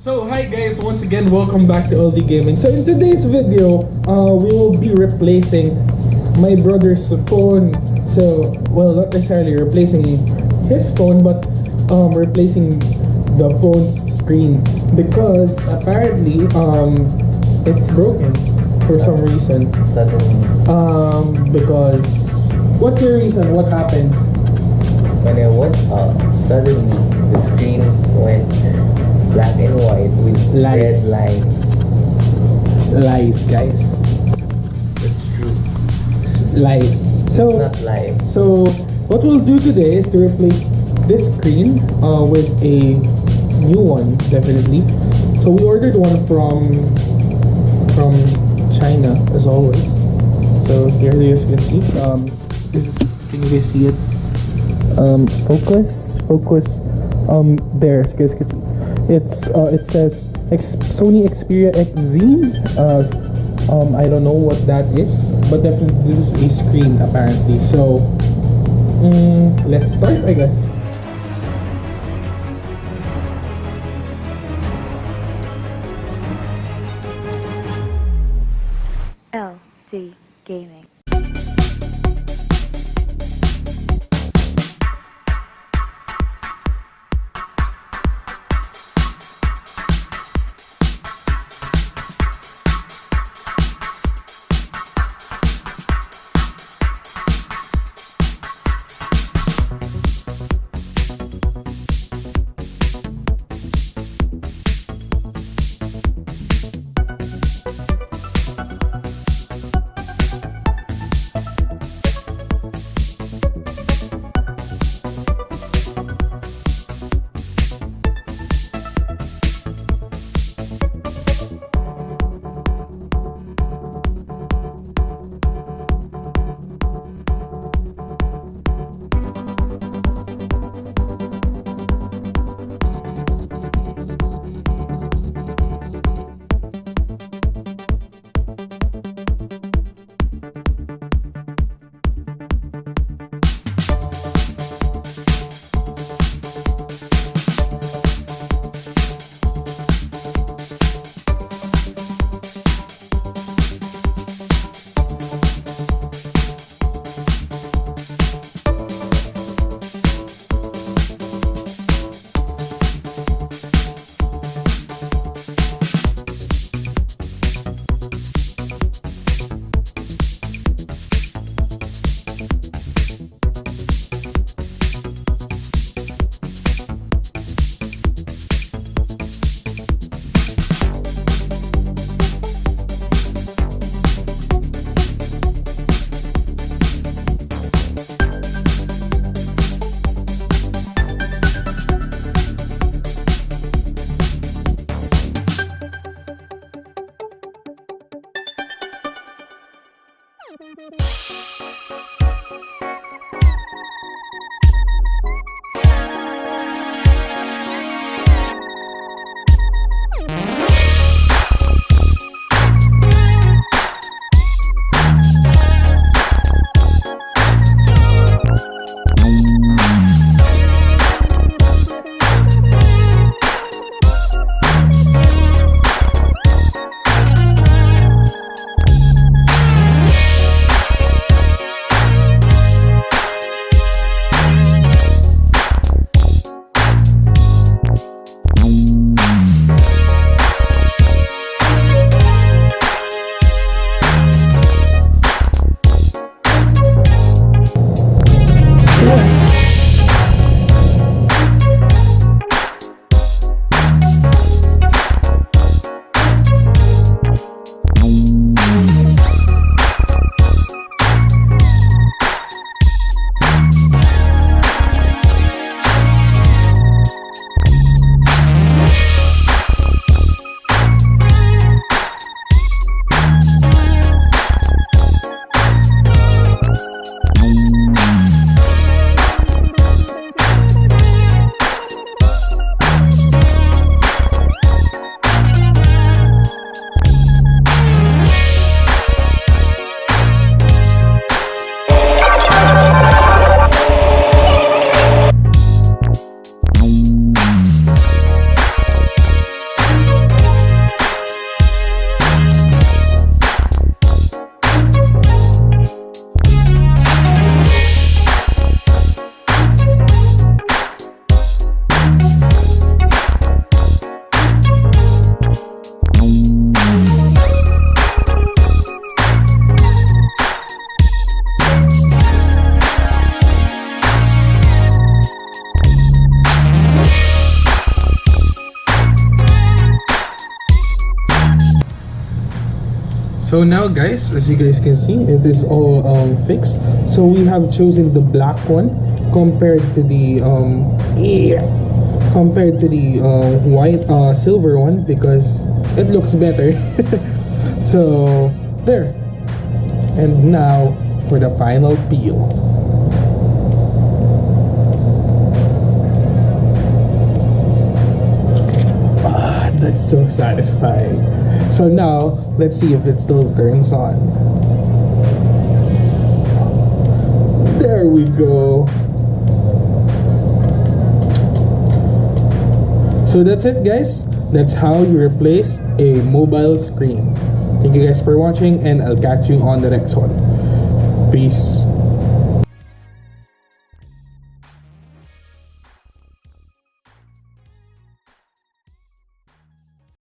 So hi guys, once again welcome back to LDGaming. So in today's video, we will be replacing my brother's phone. So well, not necessarily replacing his phone, but replacing the phone's screen because apparently it's broken for some reason. Suddenly, Because what's the reason? What happened? when I woke up, suddenly the screen went black and white with red Lights. lines. Lies, guys. It's true. Lies. So Not live. So what we'll do today is to replace this screen with a new one, definitely. So we ordered one from China as always. So here you guys can see. This is, can you guys see it? Focus. There, you guys can see. It says Sony Xperia XZ. I don't know what that is, but definitely this is a screen apparently. So let's start, I guess. LDGaming. So now guys, as you guys can see, it is all fixed. So we have chosen the black one compared to the white silver one because it looks better. So there. And now for the final peel. That's so satisfying. So now, let's see if it still turns on. There we go. So that's it guys. That's how you replace a mobile screen. Thank you guys for watching and I'll catch you on the next one. Peace.